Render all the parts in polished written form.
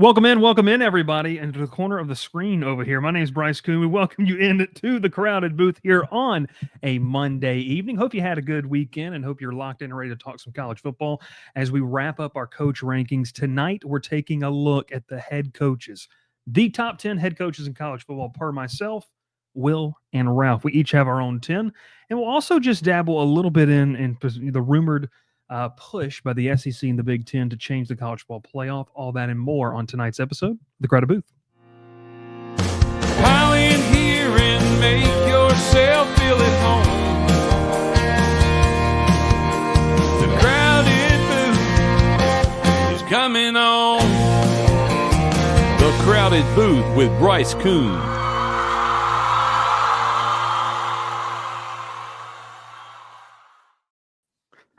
Welcome in, everybody, into the corner of the screen over here. My name is Bryce Coon. We welcome you into the crowded booth here on a Monday evening. Hope you had a good weekend and hope you're locked in and ready to talk some college football as we wrap up our coach rankings. Tonight, we're taking a look at the head coaches, the top 10 head coaches in college football per myself, Will, and Ralph. We each have our own 10, and we'll also just dabble a little bit in the rumored push by the SEC and the Big Ten to change the college football playoff. All that and more on tonight's episode of The Crowded Booth. Pile in here and make yourself feel at home. The Crowded Booth is coming on. The Crowded Booth with Bryce Coon.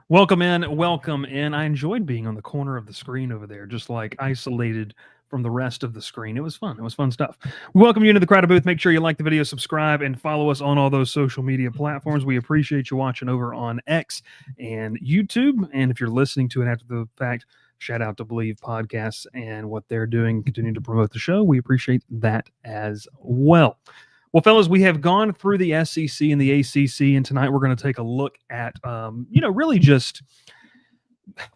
Welcome in. I enjoyed being on the corner of the screen over there, just like isolated from the rest of the screen. It was fun. It was fun stuff. We welcome you into the Crowded Booth. Make sure you like the video, subscribe, and follow us on all those social media platforms. We appreciate you watching over on X and YouTube. And if you're listening to it after the fact, shout out to Believe Podcasts and what they're doing, continuing to promote the show. We appreciate that as well. Well, fellas, we have gone through the SEC and the ACC, and tonight we're going to take a look at, really just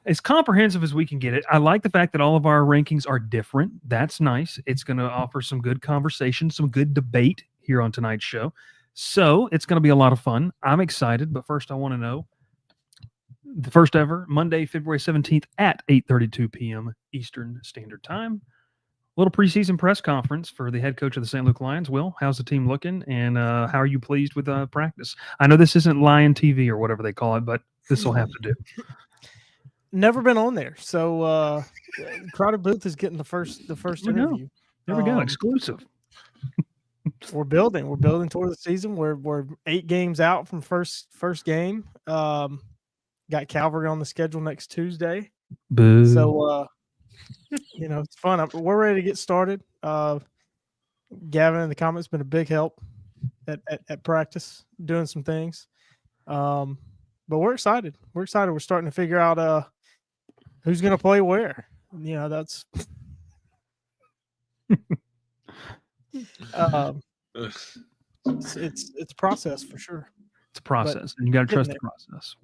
as comprehensive as we can get it. I like the fact that all of our rankings are different. That's nice. It's going to offer some good conversation, some good debate here on tonight's show. So it's going to be a lot of fun. I'm excited, but first I want to know the first ever Monday, February 17th at 8:32 p.m. Eastern Standard Time. Little preseason press conference for the head coach of the St. Luke Lions. Will, how's the team looking, and how are you pleased with practice? I know this isn't Lion TV or whatever they call it, but this will have to do. Never been on there, so Crowded Booth is getting the first interview. There we go, exclusive. We're building toward the season. We're 8 games out from first game. Got Calvary on the schedule next Tuesday. Boo. So. It's fun. We're ready to get started. Gavin in the comments been a big help at practice, doing some things. But we're excited. We're starting to figure out who's going to play where. That's it's a process for sure. It's a process, and you got to trust the process.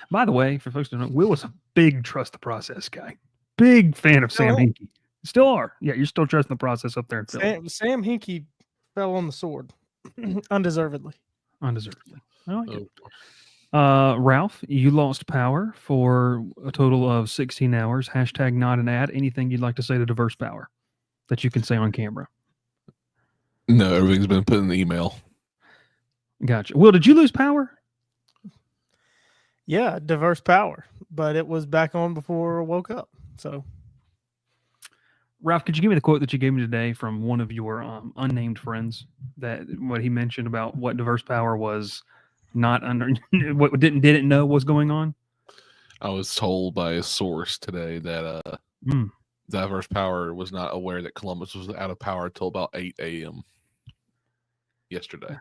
By the way, for folks who don't know, Will was a big trust the process guy. Big fan of Sam Hinkie. Still are. Yeah, you're still trusting the process up there in Philly. Sam Hinkie fell on the sword. Undeservedly. I like it. Ralph, you lost power for a total of 16 hours. # not an ad. Anything you'd like to say to Diverse Power that you can say on camera? No, everything's been put in the email. Gotcha. Will, did you lose power? Yeah, Diverse Power. But it was back on before I woke up. So, Ralph, could you give me the quote that you gave me today from one of your unnamed friends? That what he mentioned about what Diverse Power was not under, what didn't know was going on. I was told by a source today that Diverse Power was not aware that Columbus was out of power until about 8 a.m. yesterday.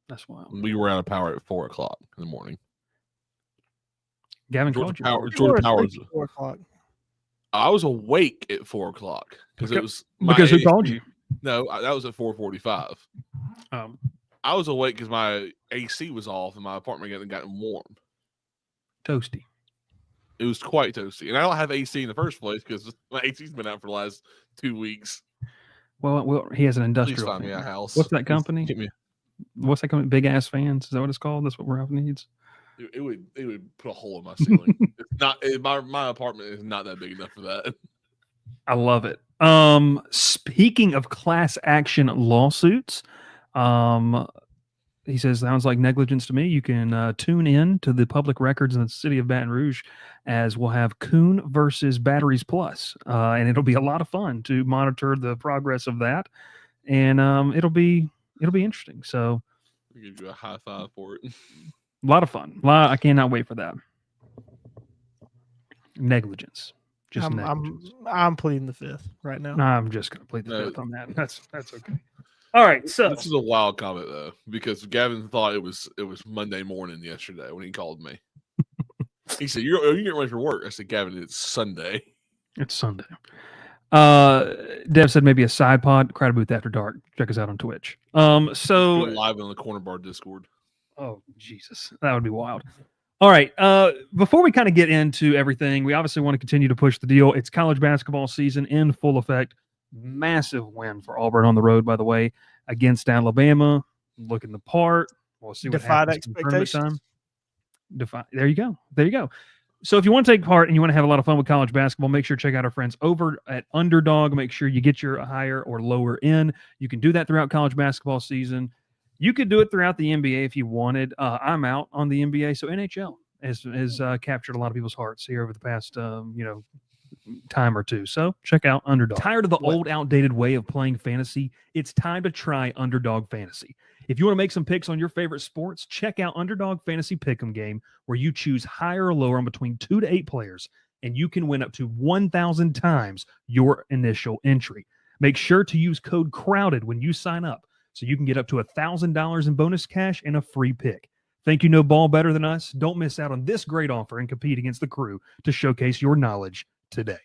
That's wild. We were out of power at 4 o'clock in the morning. Gavin Georgia called you. Georgia Power was 4 o'clock. I was awake at 4 o'clock because it was because who called you? No, that was at 4:45. I was awake because my AC was off and my apartment hadn't gotten warm. Toasty. It was quite toasty, and I don't have AC in the first place because my AC's been out for the last 2 weeks. Well, he has an industrial. Please find me a house. What's that company? What's that company? Big Ass Fans. Is that what it's called? That's what Ralph needs. It would put a hole in my ceiling. It's not my apartment is not that big enough for that. I love it. Speaking of class action lawsuits, he says sounds like negligence to me. You can tune in to the public records in the city of Baton Rouge as we'll have Coon versus Batteries Plus, and it'll be a lot of fun to monitor the progress of that, and it'll be interesting. So, I'll give you a high five for it. A lot of fun. I cannot wait for that. Negligence. Negligence. I'm pleading the fifth right now. I'm just going to plead the fifth on that. That's okay. All right. So this is a wild comment though, because Gavin thought it was Monday morning yesterday when he called me. He said, "You're getting ready for work." I said, "Gavin, it's Sunday." It's Sunday. Dev said maybe a side pod, Crowd Booth After Dark. Check us out on Twitch. Go So live on the Corner Bar Discord. oh Jesus, that would be wild. All right. Before we kind of get into everything, we obviously want to continue to push the deal. It's college basketball season in full effect. Massive win for Auburn on the road, by the way, against Alabama. Looking the part. We'll see what Defied happens in tournament expectations. time. There you go. There you go. So if you want to take part and you want to have a lot of fun with college basketball, make sure to check out our friends over at Underdog. Make sure you get your higher or lower in. You can do that throughout college basketball season. You could do it throughout the NBA if you wanted. I'm out on the NBA, so NHL has captured a lot of people's hearts here over the past time or two. So check out Underdog. Tired of the old, outdated way of playing fantasy? It's time to try Underdog Fantasy. If you want to make some picks on your favorite sports, check out Underdog Fantasy Pick'em game, where you choose higher or lower on between 2 to 8 players, and you can win up to 1,000 times your initial entry. Make sure to use code CROWDED when you sign up, so you can get up to $1,000 in bonus cash and a free pick. Think you know ball better than us? Don't miss out on this great offer and compete against the crew to showcase your knowledge today.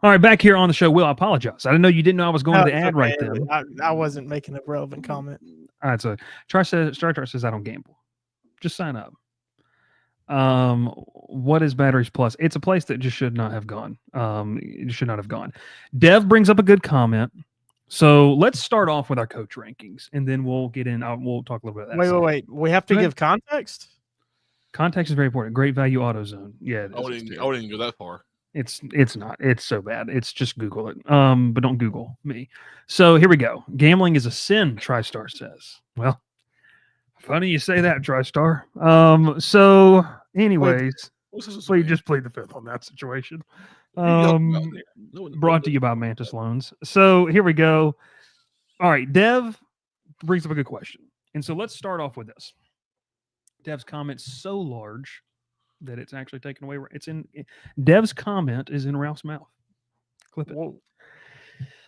All right, back here on the show. Will, I apologize. I didn't know you didn't know I was going to the ad right then. I wasn't making a relevant comment. All right, so Star Trek says I don't gamble. Just sign up. What is Batteries Plus? It's a place that just should not have gone. It should not have gone. Dev brings up a good comment. So let's start off with our coach rankings, and then we'll get in. We'll talk a little bit about that. Wait. We have to give context? Context is very important. Great Value AutoZone. Yeah, I wouldn't go that far. It's not. It's so bad. It's just Google it. But don't Google me. So here we go. Gambling is a sin, TriStar says. Well, funny you say that, TriStar. So anyways, please just plead the fifth on that situation. Brought to you by Mantis Loans. So here we go. All right, Dev brings up a good question. And so let's start off with this. Dev's comment's so large that it's actually taken away. It's in Dev's comment is in Ralph's mouth. Clip it. Whoa.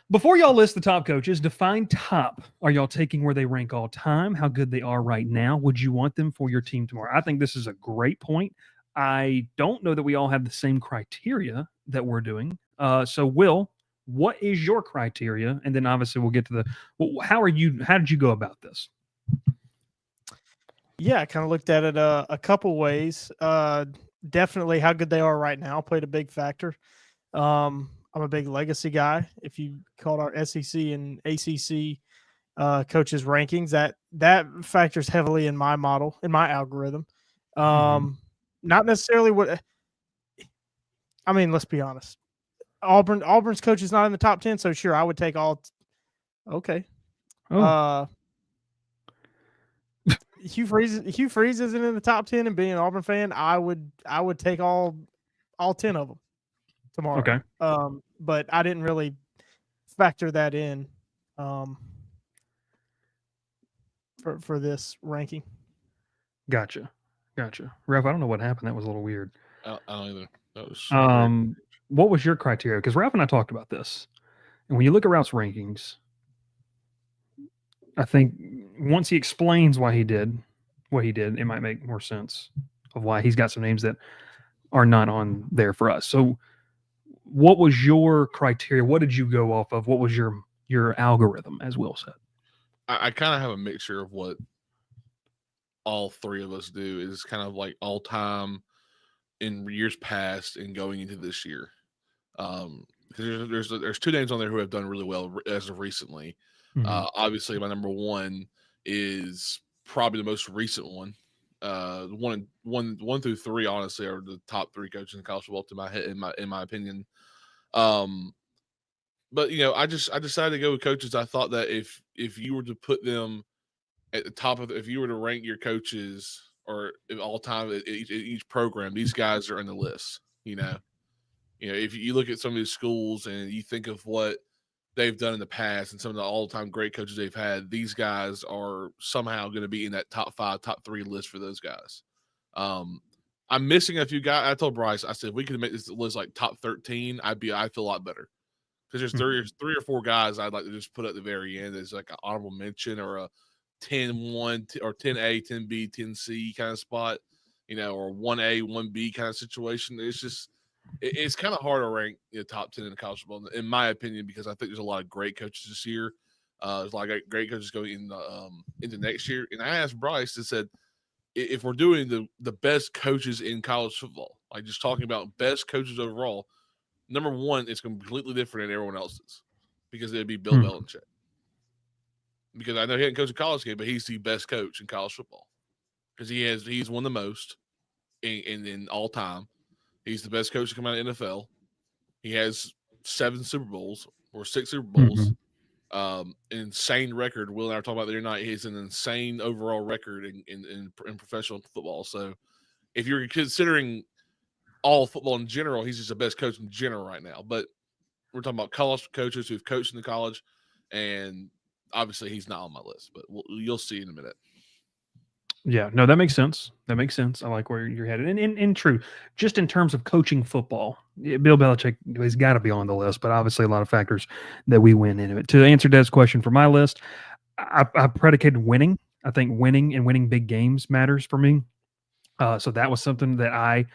Before y'all list the top coaches, define top. Are y'all taking where they rank all time? How good they are right now? Would you want them for your team tomorrow? I think this is a great point. I don't know that we all have the same criteria that we're doing. So Will, what is your criteria? And then obviously we'll get to how did you go about this? Yeah, I kind of looked at it a couple ways. Definitely how good they are right now played a big factor. I'm a big legacy guy. If you called our SEC and ACC coaches rankings, that factors heavily in my model, in my algorithm. Not necessarily let's be honest. Auburn's coach is not in the top 10, so sure, I would take all. Okay. Hugh Freeze isn't in the top 10, and being an Auburn fan, I would take all 10 of them tomorrow. Okay. But I didn't really factor that in for this ranking. Gotcha. Ralph, I don't know what happened. That was a little weird. I don't either. That was what was your criteria? Because Ralph and I talked about this. And when you look at Ralph's rankings, I think once he explains why he did what he did, it might make more sense of why he's got some names that are not on there for us. So what was your criteria? What did you go off of? What was your algorithm, as Will said? I kind of have a mixture of what all three of us do. Is kind of like all time in years past and going into this year. There's two names on there who have done really well as of recently. Obviously, my number one is probably the most recent one. One through three, honestly, are the top three coaches in college football in my opinion. But I decided to go with coaches. I thought that if you were to put them at the top of, if you were to rank your coaches or all time at each program, these guys are in the list. If you look at some of these schools and you think of what they've done in the past and some of the all-time great coaches they've had, these guys are somehow going to be in that top 5, top 3 list for those guys. I'm missing a few guys. I told Bryce, I said, if we could make this list like top 13, I'd feel a lot better. Because there's three or four guys I'd like to just put at the very end as like an honorable mention or a 10-1 or 10A, 10B, 10C kind of spot, or 1A, 1B kind of situation. It's just it's kind of hard to rank top 10 in college football, in my opinion, because I think there's a lot of great coaches this year. There's a lot of great coaches going into next year. And I asked Bryce and said, if we're doing the best coaches in college football, like just talking about best coaches overall, number one, it's completely different than everyone else's because it'd be Bill Belichick. Because I know he hadn't coached a college game, but he's the best coach in college football because he's won the most in all time. He's the best coach to come out of the NFL. He has 7 Super Bowls or 6 Super Bowls. An insane record. Will and I were talking about the other night. He's an insane overall record in professional football. So if you're considering all football in general, he's just the best coach in general right now. But we're talking about college coaches who've coached in the college, and obviously he's not on my list, but you'll see in a minute. Yeah, no, that makes sense. That makes sense. I like where you're headed. And true, just in terms of coaching football, Bill Belichick has got to be on the list, but obviously a lot of factors that we win into it. To answer Dev's question for my list, I predicated winning. I think winning and winning big games matters for me. So that was something that I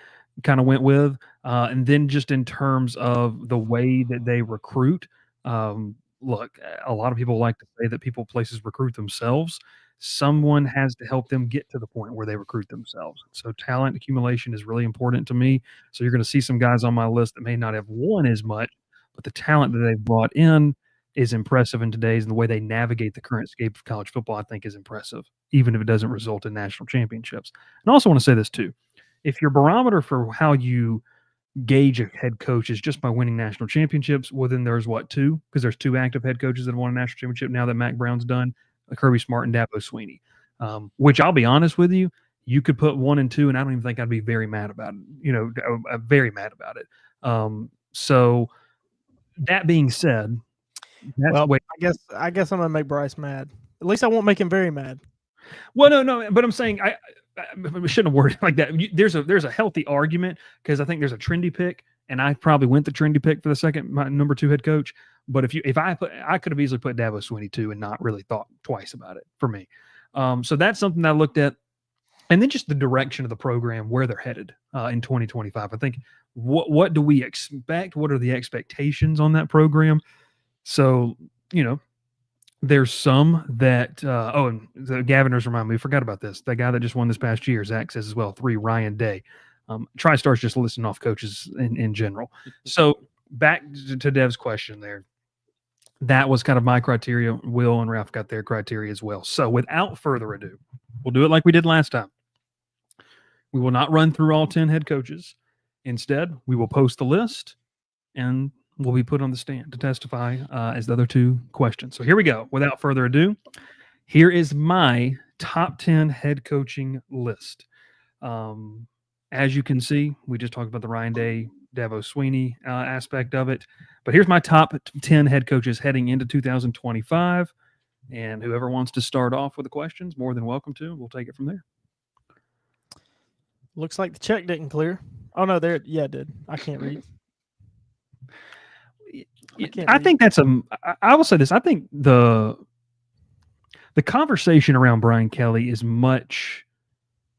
kind of went with. And then just in terms of the way that they recruit, look, a lot of people like to say that places recruit themselves. Someone has to help them get to the point where they recruit themselves. So talent accumulation is really important to me. So you're going to see some guys on my list that may not have won as much, but the talent that they've brought in is impressive in today's, and the way they navigate the current scape of college football, I think, is impressive, even if it doesn't result in national championships. And I also want to say this too. If your barometer for how you gauge a head coach is just by winning national championships, well, then there's what, 2? Because there's 2 active head coaches that have won a national championship now that Mac Brown's done. Kirby Smart and Dabo Swinney, which I'll be honest with you, you could put 1 and 2, and I don't even think I'd be very mad about it. Very mad about it. So that being said, I guess I'm gonna make Bryce mad. At least I won't make him very mad. Well, no, but I'm saying I shouldn't have worded it like that. There's a healthy argument because I think there's a trendy pick, and I probably went the trendy pick for the second, my number 2 head coach. But I could have easily put Dabo Swinney too and not really thought twice about it for me. So that's something I looked at. And then just the direction of the program, where they're headed in 2025. I think what do we expect? What are the expectations on that program? So, there's some that, and the Gaviners remind me, we forgot about this. The guy that just won this past year, Zach says as well, 3, Ryan Day. TriStar's just listing off coaches in general. So back to Dev's question there. That was kind of my criteria. Will and Ralph got their criteria as well. So without further ado, we'll do it like we did last time. We will not run through all 10 head coaches. Instead, we will post the list and will be put on the stand to testify as the other 2 questions. So here we go. Without further ado, here is my top 10 head coaching list. As you can see, we just talked about the Ryan Day, Dabo Swinney aspect of it. But here's my top 10 head coaches heading into 2025. And whoever wants to start off with the questions, more than welcome to. We'll take it from there. Looks like the check didn't clear. Oh, no, it did. I can't read. I think that's I will say this. I think the conversation around Brian Kelly is much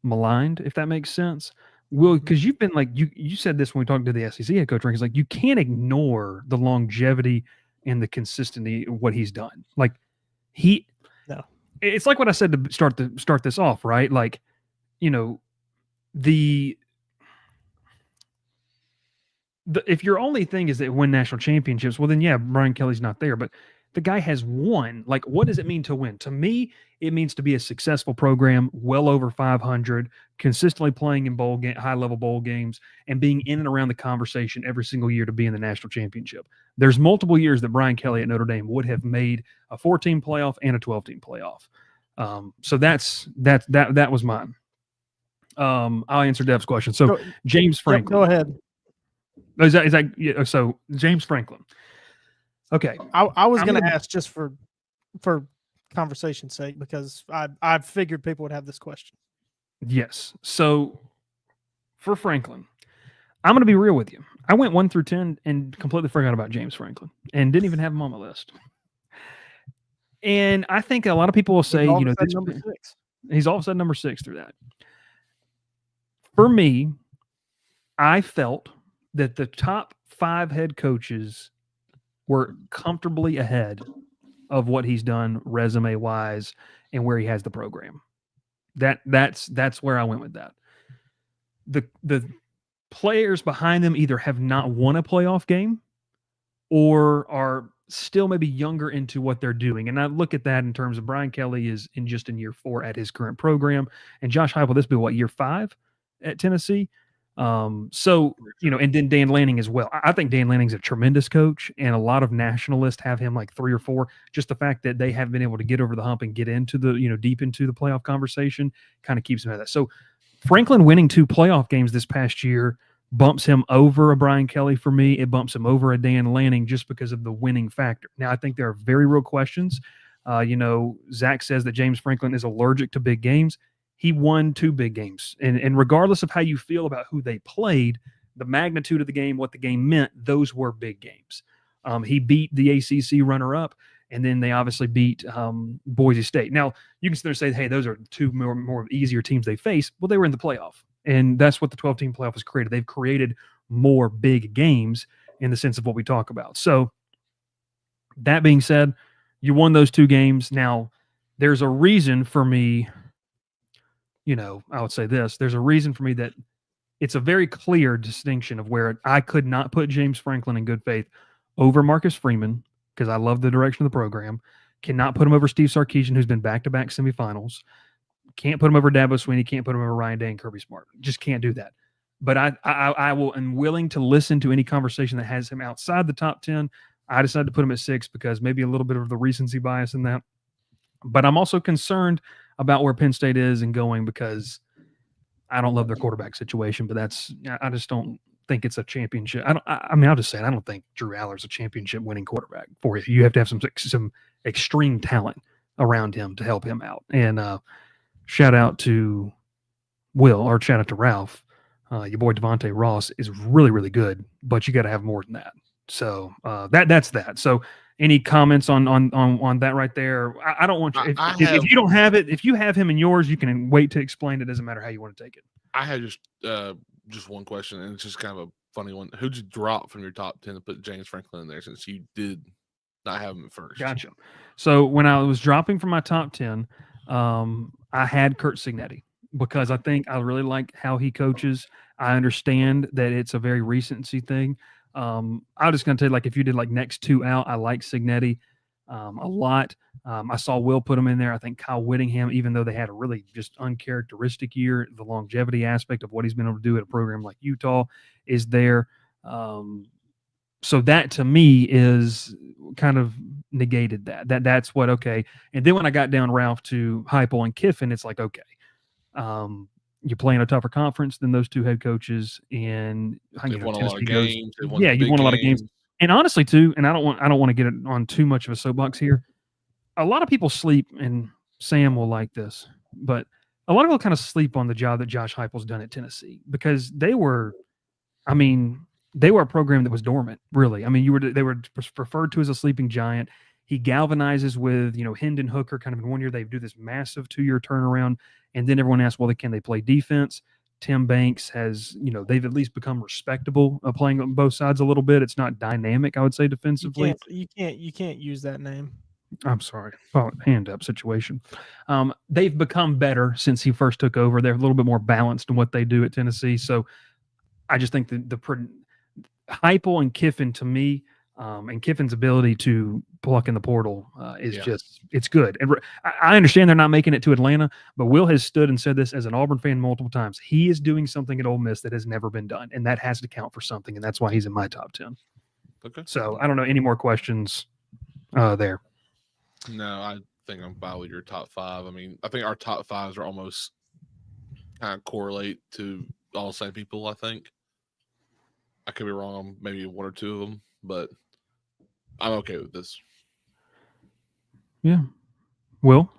maligned, if that makes sense. Will, because you've been like, you said this when we talked to the SEC head coach rankings, like you can't ignore the longevity and the consistency of what he's done. Like it's like what I said to start this off, right? Like, if your only thing is that win national championships, well then, yeah, Brian Kelly's not there, but the guy has won. Like, what does it mean to win? To me, it means to be a successful program, well over 500, consistently playing in high-level bowl games, and being in and around the conversation every single year to be in the national championship. There's multiple years that Brian Kelly at Notre Dame would have made a 14 playoff and a 12-team playoff. So that was mine. I'll answer Dev's question. So James Franklin. Go ahead. So James Franklin. Okay. I was going to ask just for conversation's sake because I figured people would have this question. Yes. So for Franklin, I'm going to be real with you. I went 1 through 10 and completely forgot about James Franklin and didn't even have him on my list. And I think a lot of people will say, number 6. He's all of a sudden number 6 through that. For me, I felt that the top 5 head coaches were comfortably ahead of what he's done resume wise and where he has the program. That's where I went with that. The players behind them either have not won a playoff game or are still maybe younger into what they're doing. And I look at that in terms of Brian Kelly is in year 4 at his current program. And Josh Heupel, this will be what, year 5 at Tennessee? So, and then Dan Lanning as well. I think Dan Lanning's a tremendous coach, and a lot of nationalists have him like 3 or 4. Just the fact that they have been able to get over the hump and get into the, deep into the playoff conversation kind of keeps him at that. So Franklin winning 2 playoff games this past year bumps him over a Brian Kelly for me. It bumps him over a Dan Lanning just because of the winning factor. Now, I think there are very real questions. Zach says that James Franklin is allergic to big games. He won 2 big games. And regardless of how you feel about who they played, the magnitude of the game, what the game meant, those were big games. He beat the ACC runner-up, and then they obviously beat Boise State. Now, you can sit there and say, hey, those are 2 more easier teams they face. Well, they were in the playoff. And that's what the 12-team playoff has created. They've created more big games in the sense of what we talk about. So that being said, you won those 2 games. Now, there's a reason for me, I would say this. There's a reason for me that it's a very clear distinction of where I could not put James Franklin in good faith over Marcus Freeman because I love the direction of the program. Cannot put him over Steve Sarkisian, who's been back-to-back semifinals. Can't put him over Dabo Swinney. Can't put him over Ryan Day and Kirby Smart. Just can't do that. But I'm willing to listen to any conversation that has him outside the top 10. I decided to put him at 6 because maybe a little bit of the recency bias in that. But I'm also concerned about where Penn State is and going because I don't love their quarterback situation. But I just don't think it's a championship. I'll just say it. I don't think Drew Aller's a championship winning quarterback for you. You have to have some extreme talent around him to help him out. And shout out to Will, or shout out to Ralph. Your boy Devontae Ross is really, really good, but you got to have more than that. So that's that. So any comments on that right there? I don't want you. If you don't have it, if you have him in yours, you can wait to explain. It doesn't matter how you want to take it. I had just one question, and it's just kind of a funny one. Who'd you drop from your top 10 to put James Franklin in there since you did not have him at first? Gotcha. So when I was dropping from my top 10, I had Curt Cignetti because I think I really like how he coaches. I understand that it's a very recency thing. I'm just going to tell you, if you did next 2 out, I like Cignetti a lot. I saw Will put him in there. I think Kyle Whittingham, even though they had a really just uncharacteristic year, the longevity aspect of what he's been able to do at a program like Utah is there. So that to me is kind of negated that's what, okay. And then when I got down Ralph to Heupel and Kiffin, it's like, okay, you're playing a tougher conference than those 2 head coaches, and they've won a lot of games. You've won a lot of games. And honestly, too, and I don't want to get on too much of a soapbox here. A lot of people sleep, and Sam will like this, but a lot of people kind of sleep on the job that Josh Heupel's done at Tennessee because they were a program that was dormant, really. They were referred to as a sleeping giant. He galvanizes with, Hendon Hooker kind of in one year. They do this massive 2-year turnaround. And then everyone asks, well, can they play defense? Tim Banks has, they've at least become respectable playing on both sides a little bit. It's not dynamic, I would say, defensively. You can't use that name. I'm sorry. Oh, hand up situation. They've become better since he first took over. They're a little bit more balanced in what they do at Tennessee. So I just think the Heupel and Kiffin, to me, and Kiffin's ability to pluck in the portal is just, it's good. And I understand they're not making it to Atlanta, but Will has stood and said this as an Auburn fan multiple times. He is doing something at Ole Miss that has never been done, and that has to count for something, and that's why he's in my top 10. Okay. So I don't know any more questions there. No, I think I'm fine with your top 5. I think our top 5s are almost kind of correlate to all the same people, I think. I could be wrong on maybe 1 or 2 of them, but I'm okay with this. Yeah. Will?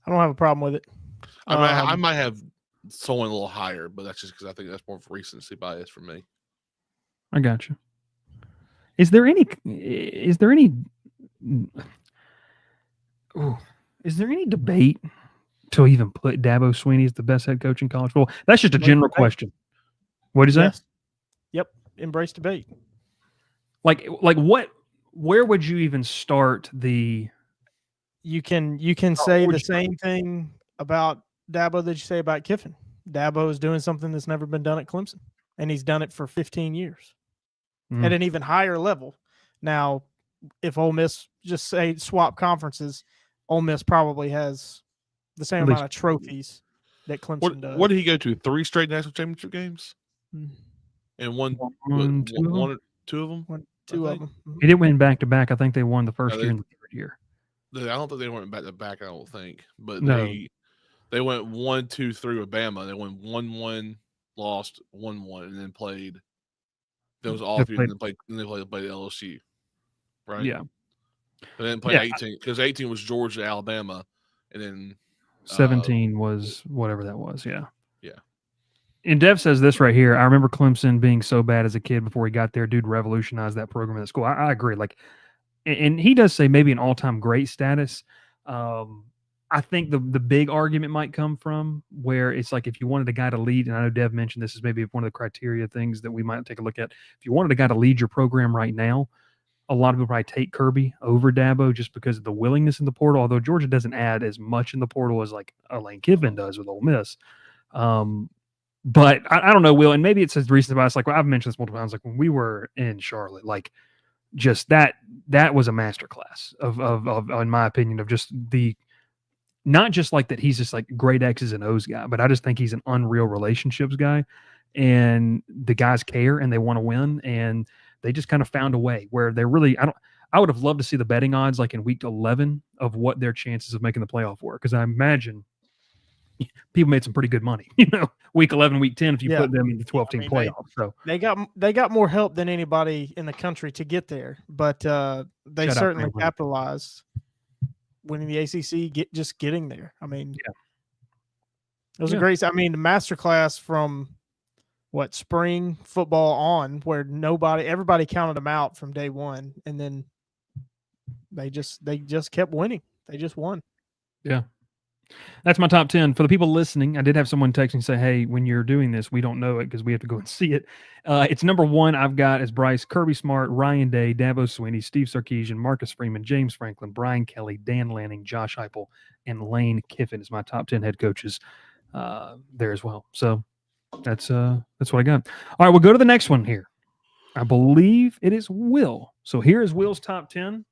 I don't have a problem with it. I might have someone a little higher, but that's just because I think that's more of recency bias for me. I got you. Is there any debate to even put Dabo Swinney as the best head coach in college football? That's just a general question. What is that? embrace debate. Like what? Where would you even start the? You can say the same thing about Dabo that you say about Kiffin. Dabo is doing something that's never been done at Clemson, and he's done it for 15 years at an even higher level. Now, if Ole Miss just say swap conferences, Ole Miss probably has the same amount of trophies that Clemson does. What did he go to? 3 straight national championship games, and one, two of them. Two of them. He didn't win back to back. I think they won the first year and the third year. I don't think they went back to back. I don't think, but No. they went 1-2 through with Bama. They went 1-1, lost 1-1, and then played. That was off year, and then played LSU, right? Yeah. And then played 18 because 18 was Georgia, Alabama, and then 17 was whatever that was. Yeah. Yeah. And Dev says this right here. I remember Clemson being so bad as a kid before he got there. Dude revolutionized that program at the school. I agree. Like, and he does say maybe an all-time great status. I think the big argument might come from where it's like if you wanted a guy to lead, and I know Dev mentioned this is maybe one of the criteria things that we might take a look at. If you wanted a guy to lead your program right now, a lot of people probably take Kirby over Dabo just because of the willingness in the portal, although Georgia doesn't add as much in the portal as like Lane Kiffin does with Ole Miss. But I don't know, Will, and maybe it's as recent about us. Like, well, I've mentioned this multiple times. Like when we were in Charlotte, like just that was a masterclass of in my opinion, of just the not just like that he's just like great X's and O's guy, but I just think he's an unreal relationships guy, and the guys care and they want to win, and they just kind of found a way where they really I would have loved to see the betting odds like in week 11 of what their chances of making the playoff were, because I imagine people made some pretty good money, week 11, week 10, if you put them in the 12-team playoff. So they got more help than anybody in the country to get there, but they certainly capitalized winning the ACC, getting there. I mean, it was a great. I mean, the masterclass from spring football on, where everybody counted them out from day one, and then they just kept winning. They just won. Yeah. That's my top 10. For the people listening, I did have someone text and say, hey, when you're doing this, we don't know it because we have to go and see it. It's number 1 I've got is Bryce, Kirby Smart, Ryan Day, Dabo Swinney, Steve Sarkisian, Marcus Freeman, James Franklin, Brian Kelly, Dan Lanning, Josh Heupel, and Lane Kiffin is my top 10 head coaches there as well. So that's what I got. All right, we'll go to the next one here. I believe it is Will. So here is Will's top 10.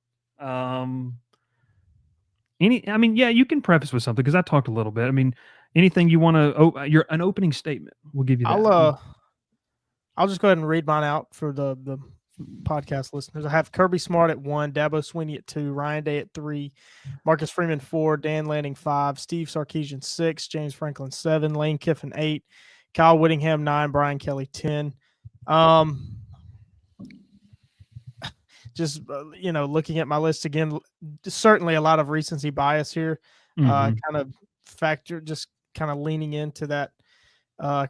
You can preface with something because I talked a little bit. I mean, anything you want to, an opening statement. We'll give you that. I'll just go ahead and read mine out for the podcast listeners. I have Kirby Smart at 1, Dabo Swinney at 2, Ryan Day at 3, Marcus Freeman 4, Dan Lanning 5, Steve Sarkisian 6, James Franklin 7, Lane Kiffin 8, Kyle Whittingham 9, Brian Kelly 10. Just looking at my list again, certainly a lot of recency bias here. Kind of factor, just kind of leaning into that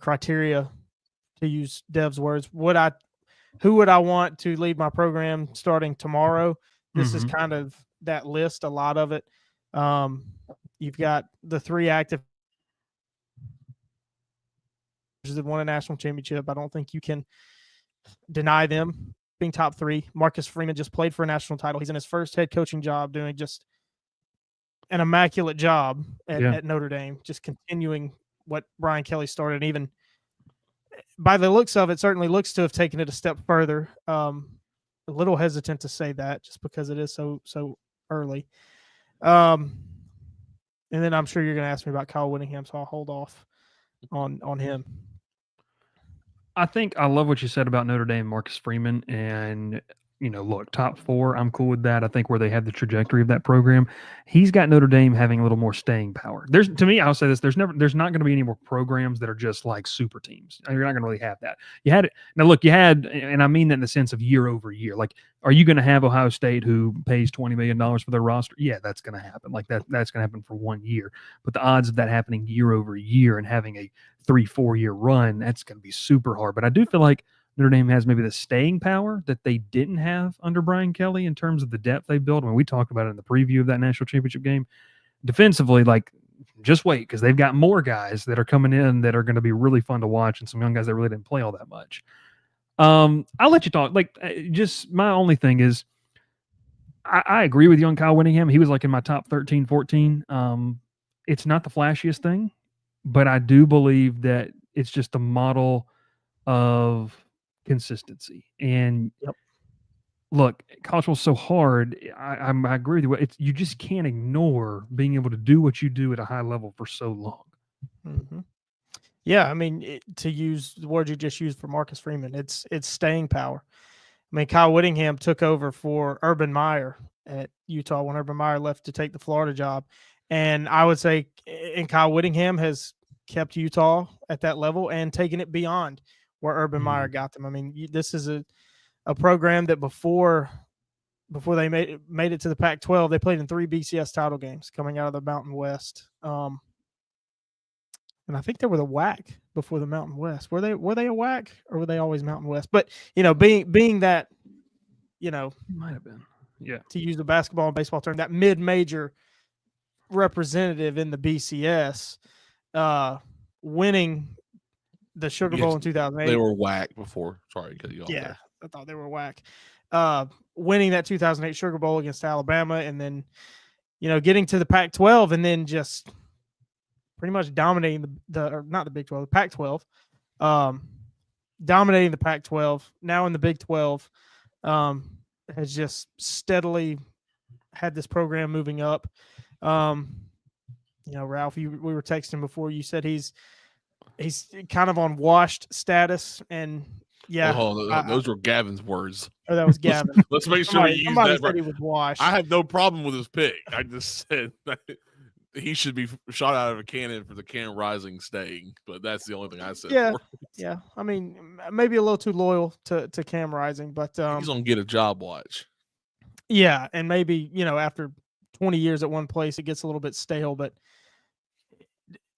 criteria, to use Dev's words. Who would I want to lead my program starting tomorrow? This is kind of that list. A lot of it. You've got the 3 active that won a national championship. I don't think you can deny them being top 3. Marcus Freeman just played for a national title. He's in his first head coaching job, doing just an immaculate job at Notre Dame, just continuing what Brian Kelly started. And even by the looks of it, certainly looks to have taken it a step further. A little hesitant to say that just because it is so early. And then I'm sure you're going to ask me about Kyle Whittingham, so I'll hold off on him. I think I love what you said about Notre Dame, Marcus Freeman, and look, top 4, I'm cool with that. I think where they have the trajectory of that program, he's got Notre Dame having a little more staying power. To me, I'll say this: there's not going to be any more programs that are just like super teams. You're not going to really have that. You had it now. Look, and I mean that in the sense of year over year. Like, are you going to have Ohio State who pays $20 million for their roster? Yeah, that's going to happen. Like that's going to happen for 1 year. But the odds of that happening year over year and having a 3-4 year run, that's going to be super hard. But I do feel like Notre Dame has maybe the staying power that they didn't have under Brian Kelly in terms of the depth they built. I mean, we talked about it in the preview of that national championship game. Defensively, like, just wait, because they've got more guys that are coming in that are going to be really fun to watch, and some young guys that really didn't play all that much. I'll let you talk. Like, just my only thing is, I agree with you on Kyle Whittingham. He was like in my top 13, 14. It's not the flashiest thing, but I do believe that it's just a model of consistency. And Yep. look, college football's so hard. I agree with you. You just can't ignore being able to do what you do at a high level for so long. Mm-hmm. Yeah, I mean, to use the word you just used for Marcus Freeman, it's staying power. I mean, Kyle Whittingham took over for Urban Meyer at Utah when Urban Meyer left to take the Florida job, and I would say, and Kyle Whittingham has kept Utah at that level and taken it beyond where Urban Meyer got them. I mean, this is a program that before they made it to the Pac-12, they played in 3 BCS title games coming out of the Mountain West. And I think they were the WAC before the Mountain West. Were they a WAC or were they always Mountain West? But being that, Might have been, yeah. To use the basketball and baseball term, that mid-major representative in the BCS, winning the Sugar Bowl in 2008. They were WAC before. Sorry, cut you off. Yeah, there. I thought they were WAC. Winning that 2008 Sugar Bowl against Alabama, and then getting to the Pac-12, and then just pretty much dominating not the Big 12, the Pac-12, dominating the Pac-12. Now in the Big 12, has just steadily had this program moving up. Ralph, we were texting before. You said he's kind of on washed status, and yeah, those were Gavin's words. Oh, that was Gavin. Let's make sure he used that. Said he was washed. I have no problem with his pick. I just said that he should be shot out of a cannon for the Cam Rising staying, but that's the only thing I said. Yeah. I mean, maybe a little too loyal to Cam Rising, but he's gonna get a job watch. Yeah, and maybe after 20 years at one place, it gets a little bit stale. But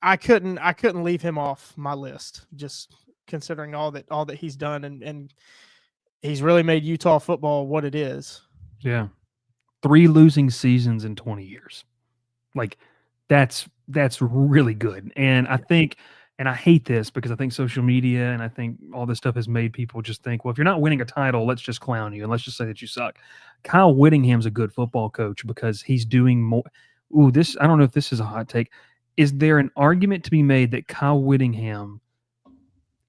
I couldn't leave him off my list, just considering all that he's done, and he's really made Utah football what it is. Yeah, 3 losing seasons in 20 years, like. That's really good. And I think, and I hate this because I think social media and I think all this stuff has made people just think, well, if you're not winning a title, let's just clown you and let's just say that you suck. Kyle Whittingham's a good football coach because he's doing more. I don't know if this is a hot take. Is there an argument to be made that Kyle Whittingham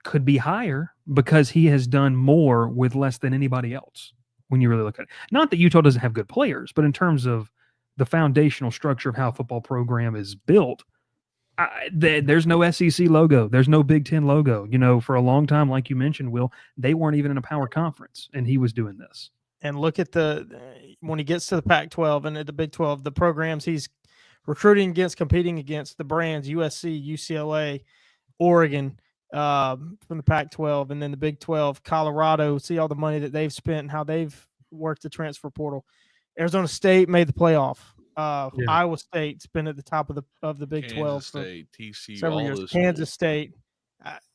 could be higher because he has done more with less than anybody else when you really look at it? Not that Utah doesn't have good players, but in terms of the foundational structure of how a football program is built, there's no SEC logo. There's no Big Ten logo. For a long time, like you mentioned, Will, they weren't even in a power conference, and he was doing this. And look at when he gets to the Pac-12 and at the Big 12, the programs he's recruiting against, competing against, the brands, USC, UCLA, Oregon, from the Pac-12, and then the Big 12, Colorado, see all the money that they've spent and how they've worked the transfer portal. Arizona State made the playoff. Iowa State's been at the top of the Big Kansas 12 State, TCU, several years. Kansas State.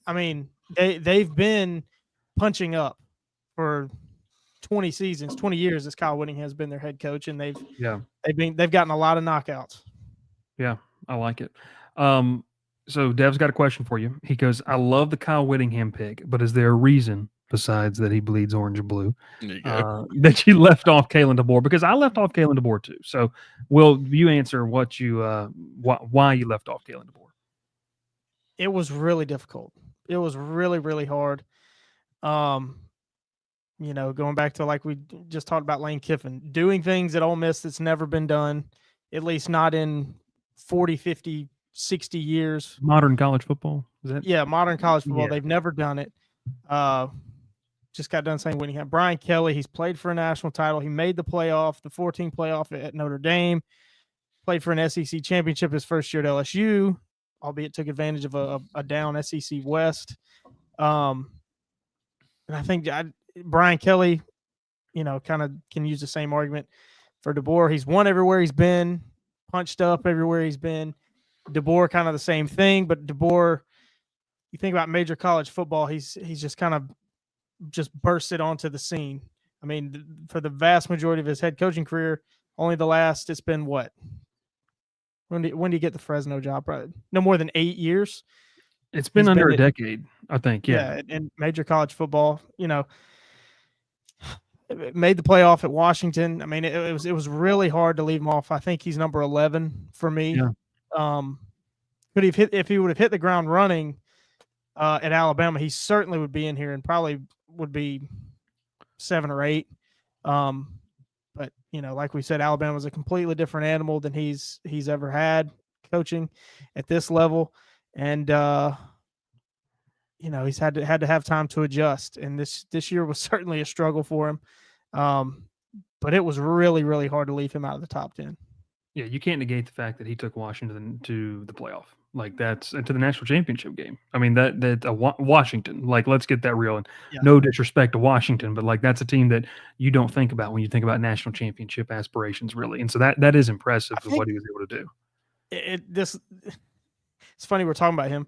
I mean, they've been punching up for 20 seasons, 20 years as Kyle Whittingham has been their head coach, and they've gotten a lot of knockouts. Yeah, I like it. So Dev's got a question for you. He goes, I love the Kyle Whittingham pick, but is there a reason besides that he bleeds orange and blue that you left off Kalen DeBoer? Because I left off Kalen DeBoer too. So will you answer why you left off Kalen DeBoer? It was really difficult. It was really, really hard. Going back to like we just talked about Lane Kiffin, doing things at Ole Miss that's never been done, at least not in 40, 50, 60 years. Modern college football? Is that? Yeah, modern college football. Yeah. They've never done it. Just got done saying Whittingham. Brian Kelly, he's played for a national title. He made the playoff, the 14 playoff at Notre Dame, played for an SEC championship his first year at LSU, albeit took advantage of a down SEC West. And I think Brian Kelly, kind of can use the same argument for DeBoer. He's won everywhere he's been, punched up everywhere he's been. DeBoer, kind of the same thing, but DeBoer, you think about major college football, he's just kind of just bursted onto the scene. I mean, for the vast majority of his head coaching career, only it's been what? When did he get the Fresno job? No more than 8 years. It's been He's under been a at- decade, I think. Yeah. in major college football. Made the playoff at Washington. I mean, it was really hard to leave him off. I think he's number 11 for me. Yeah. But if he would have hit the ground running at Alabama, he certainly would be in here and probably would be 7 or 8. But like we said, Alabama is a completely different animal than he's ever had coaching at this level, and he's had to have time to adjust. And this year was certainly a struggle for him. But it was really, really hard to leave him out of the top 10. Yeah, you can't negate the fact that he took Washington to the playoff. Like that's to the national championship game. I mean Washington. Like let's get that real. And no disrespect to Washington, but like that's a team that you don't think about when you think about national championship aspirations, really. And so that is impressive of what he was able to do. It's funny we're talking about him.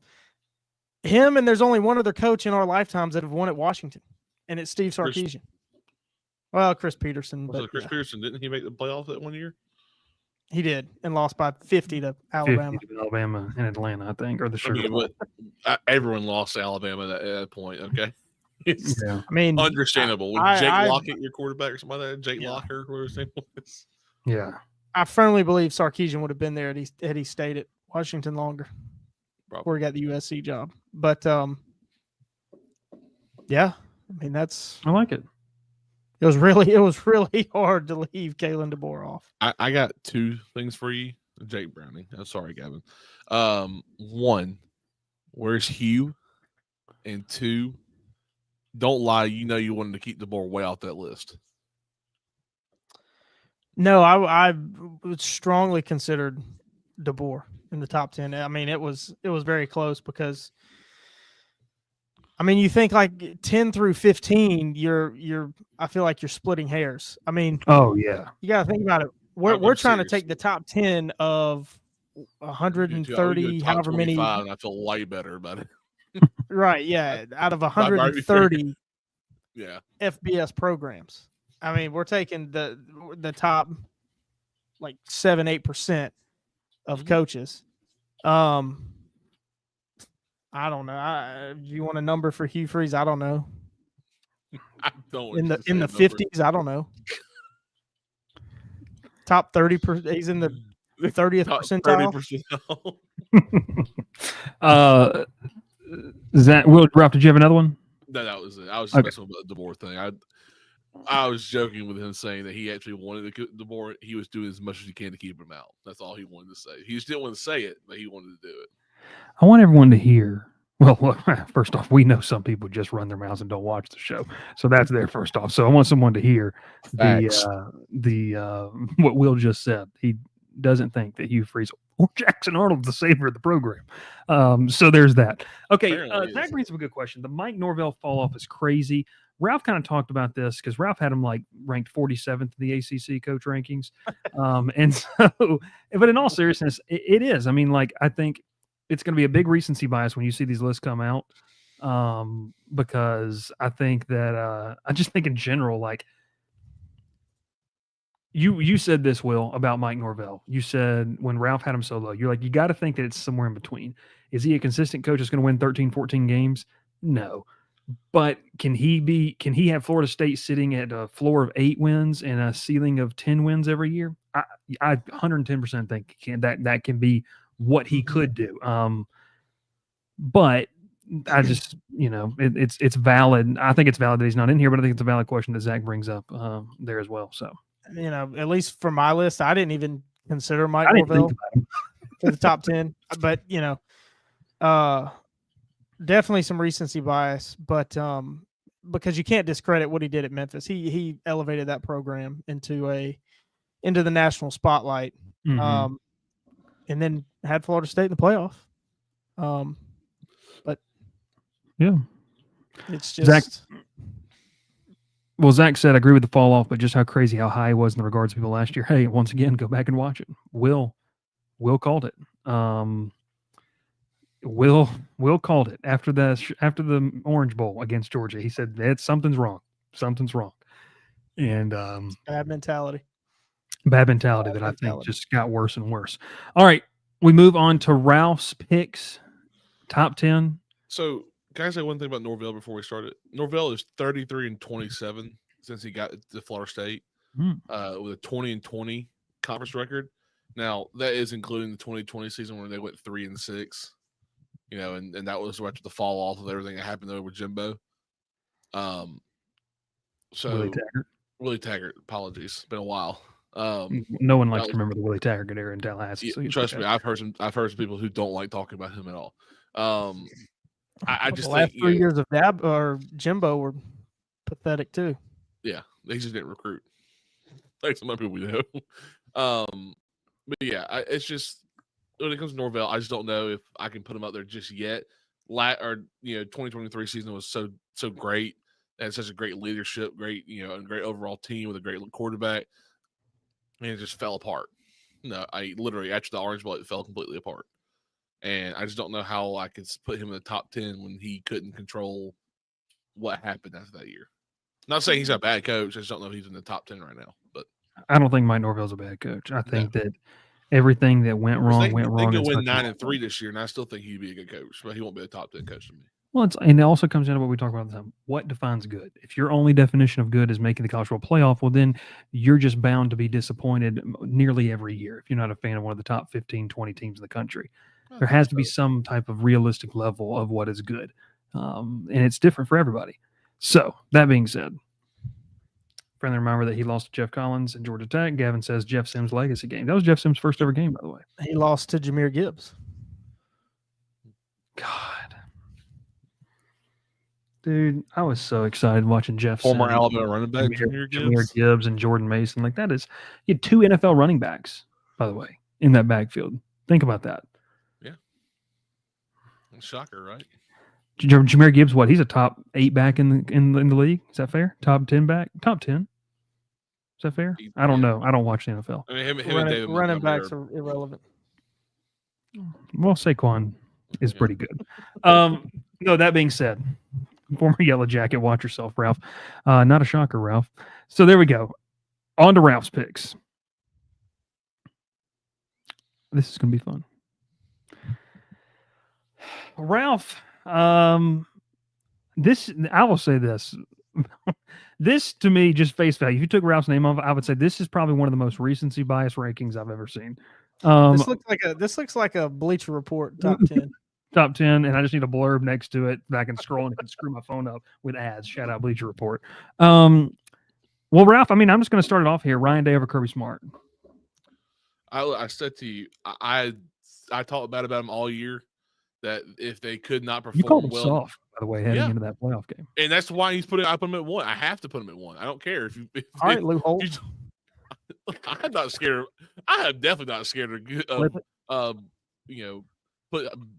And there's only one other coach in our lifetimes that have won at Washington, and it's Steve Sarkisian. Well, Chris Peterson. Was it Chris Peterson? Didn't he make the playoffs that one year? He did, and lost by 50 to Alabama. 50 to Alabama and Atlanta, I think, or the Sugar Bowl. Everyone lost to Alabama at that point. Okay, it's understandable. When Jake Lockett, your quarterback, or something like that, Jake Locker, whatever his name was. Yeah, I firmly believe Sarkisian would have been there had he stayed at Washington longer, before he got the USC job. But yeah, I mean I like it. It was really hard to leave Kalen DeBoer off. I got 2 things for you, Jake Browning. I'm sorry, Gavin. 1, where's Hugh? And 2, don't lie. You wanted to keep DeBoer way off that list. No, I strongly considered DeBoer in the top 10. I mean, it was very close because. I mean, you think like 10 through 15, I feel like you're splitting hairs. I mean, oh yeah, you got to think about it. We're trying to take the top 10 of 130, however many. And I feel way better about it. Right? Yeah, out of 130, yeah, FBS programs. I mean, we're taking the top like 7-8% of coaches. I don't know. Do you want a number for Hugh Freeze? I don't know. I don't. In the 50s, I don't know. Top 30%. He's in the 30th percentile. 30%. Ralph, did you have another one? No, that was it. I was just messing with the DeBoer thing. I was joking with him saying that he actually wanted DeBoer. He was doing as much as he can to keep him out. That's all he wanted to say. He just didn't want to say it, but he wanted to do it. I want everyone to hear. Well, first off, we know some people just run their mouths and don't watch the show, so that's there. First off, so I want someone to hear what Will just said. He doesn't think that Hugh Freeze or Jackson Arnold's the savior of the program. So there's that. Okay, that brings up a good question. The Mike Norvell fall off is crazy. Ralph kind of talked about this because Ralph had him like ranked 47th in the ACC coach rankings. And so, but in all seriousness, it is. I mean, like, I think it's going to be a big recency bias when you see these lists come out. Because I think that, I just think in general, like, you said this, Will, about Mike Norvell. You said when Ralph had him so low, you're like, you got to think that it's somewhere in between. Is he a consistent coach that's going to win 13, 14 games? No. But can he have Florida State sitting at a floor of 8 wins and a ceiling of 10 wins every year? I 110% think that can be what he could do. But I just, it's valid. I think it's valid that he's not in here, but I think it's a valid question that Zach brings up there as well. So, at least for my list, I didn't even consider Mike Norvell for the top 10, but definitely some recency bias, but because you can't discredit what he did at Memphis. He elevated that program into the national spotlight. Mm-hmm. And then had Florida State in the playoff. But yeah, it's just Zach said, I agree with the fall off, but just how crazy how high he was in the regards of people last year. Hey, once again, go back and watch it. Will called it. Will called it after the Orange Bowl against Georgia. He said something's wrong. And bad mentality that I think just got worse and worse. All right, we move on to Ralph's picks top 10. So, can I say one thing about Norvell before we start it? Norvell is 33-27 since he got to Florida State Hmm. with a 20-20 conference record. Now, that is including the 2020 season where they went 3-6. And that was right to the fall off of everything that happened there with Jimbo. Willie Taggart. Willie Taggart, apologies. It's been a while. No one likes to remember the Willie Taggart era in Tallahassee. Yeah, so trust me, I've heard some people who don't like talking about him at all. I just the last think 3 years of Dab or Jimbo were pathetic too. Yeah, they just didn't recruit like some other people we know. But yeah, it's just when it comes to Norvell, I just don't know if I can put him out there just yet. 2023 season was so great. And such a great leadership, great and great overall team with a great quarterback, and it just fell apart. No, I literally after the Orange Bowl, it fell completely apart. And I just don't know how I could put him in the top 10 when he couldn't control what happened after that year. Not saying he's not a bad coach. I just don't know if he's in the top 10 right now. But I don't think Mike Norvell's a bad coach. I think that everything that went wrong went wrong. They could win 9-3 this year, and I still think he'd be a good coach, but he won't be a top 10 coach to me. Well, and it also comes down to what we talk about all the time. What defines good? If your only definition of good is making the college football playoff, well, then you're just bound to be disappointed nearly every year if you're not a fan of one of the top 15, 20 teams in the country. There has to be some type of realistic level of what is good. And it's different for everybody. So, that being said, friendly reminder that he lost to Jeff Collins at Georgia Tech. Gavin says Jeff Sims' legacy game. That was Jeff Sims' first ever game, by the way. He lost to Jahmyr Gibbs. God. Dude, I was so excited watching Jeff Former Sims, Alabama running back, Jahmyr Gibbs and Jordan Mason. Like, that is, he had 2 NFL running backs, by the way, in that backfield. Think about that. Yeah. Shocker, right? Jahmyr Gibbs, what? He's a top 8 back in the league. Is that fair? Top 10 back? Top 10. Is that fair? I don't know. I don't watch the NFL. I mean, running backs are irrelevant. Well, Saquon is pretty good. No, that being said, former Yellow Jacket, watch yourself, Ralph. Not a shocker, Ralph. So there we go. On to Ralph's picks. This is going to be fun. Ralph, I will say this. This, to me, just face value. If you took Ralph's name off, I would say this is probably one of the most recency bias rankings I've ever seen. This looks like a Bleacher Report top 10. Top 10, and I just need a blurb next to it that I can scroll and I can screw my phone up with ads. Shout out Bleacher Report. Well, Ralph, I mean, I'm just going to start it off here. Ryan Day over Kirby Smart. I said to you, I talked about him all year that if they could not perform you called him well, soft, by the way, heading into that playoff game, and that's why I put him at 1. I have to put him at 1. I don't care if all right, Lou Holt. I'm not scared. I am definitely not scared of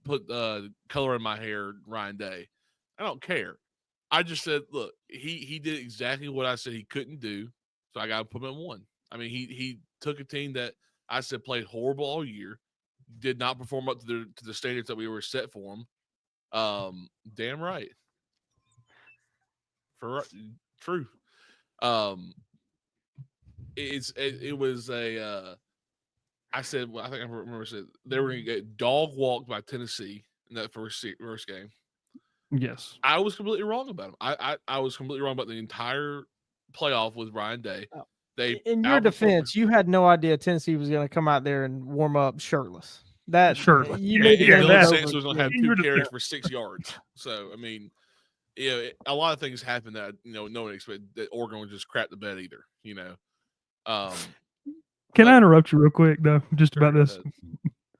put color in my hair, Ryan Day. I don't care. I just said, look, he did exactly what I said he couldn't do, so I got to put him at 1. I mean, he took a team that I said played horrible all year, did not perform up to the standards that we were set for him. Damn right. True. It was a. I said, well, I think I remember I said they were going to get dog walked by Tennessee in that first game. Yes, I was completely wrong about him. I was completely wrong about the entire playoff with Ryan Day. In your defense, you had no idea Tennessee was going to come out there and warm up shirtless. Shirtless. Bill Saints was going to have 2 carries for 6 yards. So I mean, a lot of things happened that no one expected. That Oregon would just crap the bed either. Can I interrupt you real quick, though, just about this?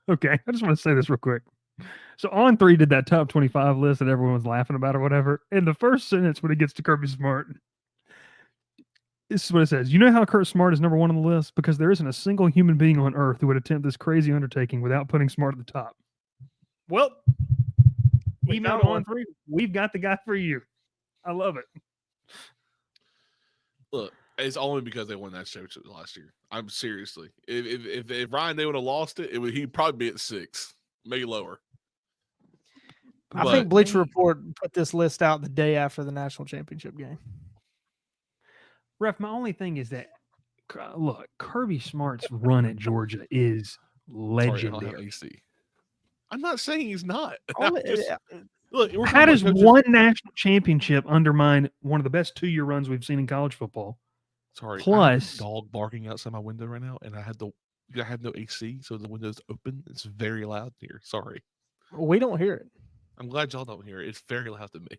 Okay, I just want to say this real quick. So On 3 did that top 25 list that everyone was laughing about or whatever. In the first sentence, when it gets to Kirby Smart, this is what it says. You know how Kurt Smart is number 1 on the list? Because there isn't a single human being on earth who would attempt this crazy undertaking without putting Smart at the top. Well, email On 3. We've got the guy for you. I love it. Look. It's only because they won that championship last year. I'm seriously. If Ryan Day would have lost it, he'd probably be at 6, maybe lower. I think Bleacher Report put this list out the day after the national championship game. Ref, my only thing is that, look, Kirby Smart's run at Georgia is legendary. I'm not saying he's not. Only- Look, we're How talking does about coaches. one national championship undermine one of the best 2-year runs we've seen in college football? Sorry, I have Plus- a dog barking outside my window right now, and I have no AC, so the window's open. It's very loud here. Sorry. we don't hear it. I'm glad y'all don't hear it. It's very loud to me.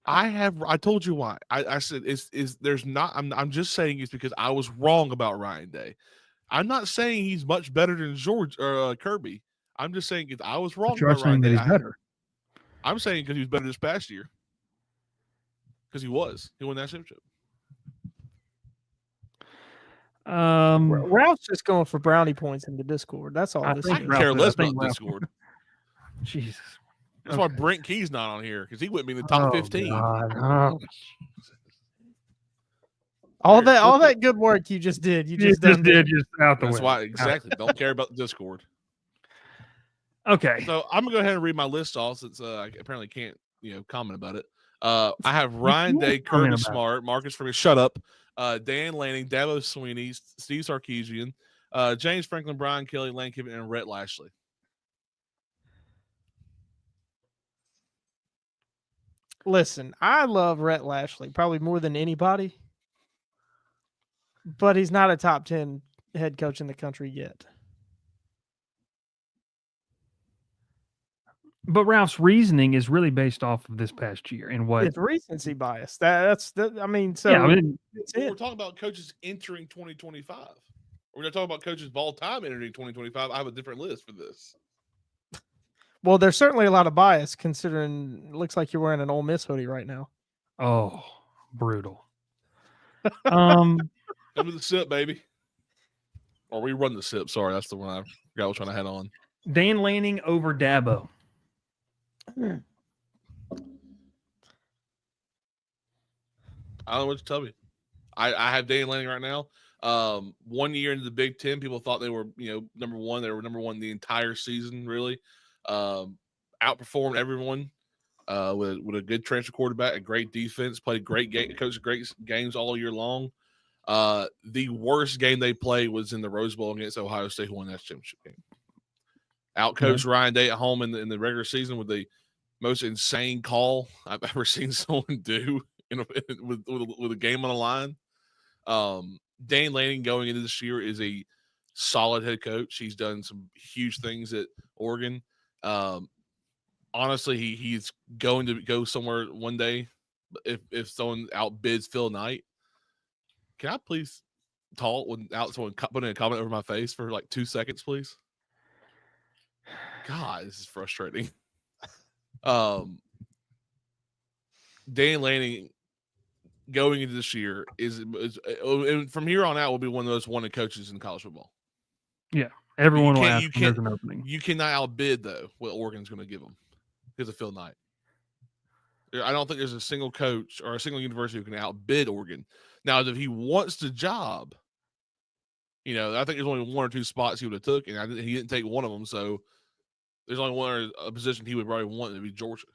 I told you why. I said there's not. I'm just saying it's because I was wrong about Ryan Day. I'm not saying he's much better than George or Kirby. I'm just saying if I was wrong But you are about Ryan saying that Day, he's better. I'm saying because he was better this past year. Because he won that championship. Ralph's just going for brownie points in the Discord. That's all I this think is. I care Ralph- less I think about Ralph- Discord. Jesus. That's why Brent Key's not on here because he wouldn't be in the top 15. God. Oh, All Here, flip that good work you just did. You you just done did just out the That's window. why exactly. Don't care about the Discord. Okay. So I'm gonna go ahead and read my list off since I apparently can't comment about it. I have Ryan Day, comment Kirby about Smart, Marcus Freeman, shut up, Dan Lanning, Dabo Sweeney, Steve Sarkisian, James Franklin, Brian Kelly, Lane Kiffin, and Rhett Lashley. Listen, I love Rhett Lashley probably more than anybody, but he's not a top 10 head coach in the country yet. But Ralph's reasoning is really based off of this past year and what. It's recency bias. I mean, so Yeah, I mean, that's We're it. talking about coaches entering 2025. We're not talking about coaches of all time entering 2025. I have a different list for this. Well, there's certainly a lot of bias considering it looks like you're wearing an Ole Miss hoodie right now. oh, brutal. Come to the sip, baby. Or we run the sip. Sorry, that's the one I was trying to head on. Dan Lanning over Dabo. I don't know what to tell you. I have Dan Lanning right now. 1 year into the Big Ten, people thought they were, number one. They were number one the entire season, really. Outperformed everyone with a good transfer quarterback, a great defense, played great game, coached great games all year long. The worst game they played was in the Rose Bowl against Ohio State, who won that championship game. Outcoached Ryan Day at home in the regular season with the most insane call I've ever seen someone do with a game on the line. Dan Lanning going into this year is a solid head coach. He's done some huge things at Oregon. Honestly, he's going to go somewhere one day if someone outbids Phil Knight. Can I please talk without someone putting a comment over my face for like 2 seconds, please? God, this is frustrating. Dan Lanning going into this year is from here on out will be one of the most wanted coaches in college football. Yeah, everyone will can't- ask when there's an opening. You cannot outbid though what Oregon's going to give them because of Phil Knight. I don't think there's a single coach or a single university who can outbid Oregon. Now, if he wants the job, I think there's only one or two spots he would have took, and he didn't take one of them. So there's only one a position he would probably want to be Georgia.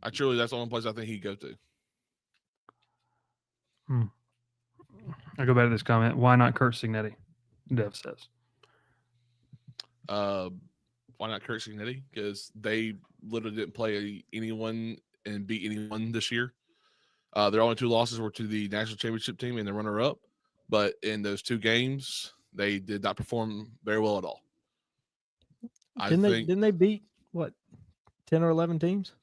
That's the only place I think he'd go to. I go back to this comment. Why not Kurt Signetti? Dev says. Why not Kurt Signetti? Because they literally didn't play anyone and beat anyone this year. Their only two losses were to the national championship team and the runner-up. But in those two games, they did not perform very well at all. Didn't they beat what 10 or 11 teams?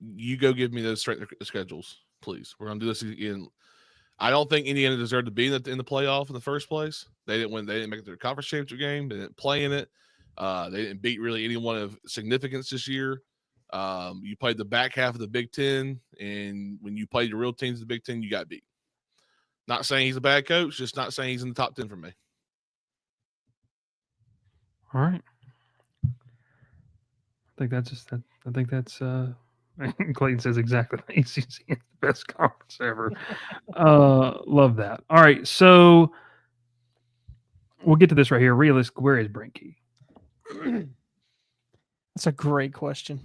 You go give me those strength schedules, please. We're gonna do this again. I don't think Indiana deserved to be in the playoff in the first place. They didn't win. They didn't make it to their conference championship game. They didn't play in it. They didn't beat really anyone of significance this year. You played the back half of the Big Ten, and when you played the real teams of the Big Ten, you got beat. Not saying he's a bad coach, just not saying he's in the top 10 for me. All right. I think that's Clayton says exactly. ACC is the best conference ever. Love that. All right, so we'll get to this right here. Realistic, where is Brent Key? That's a great question.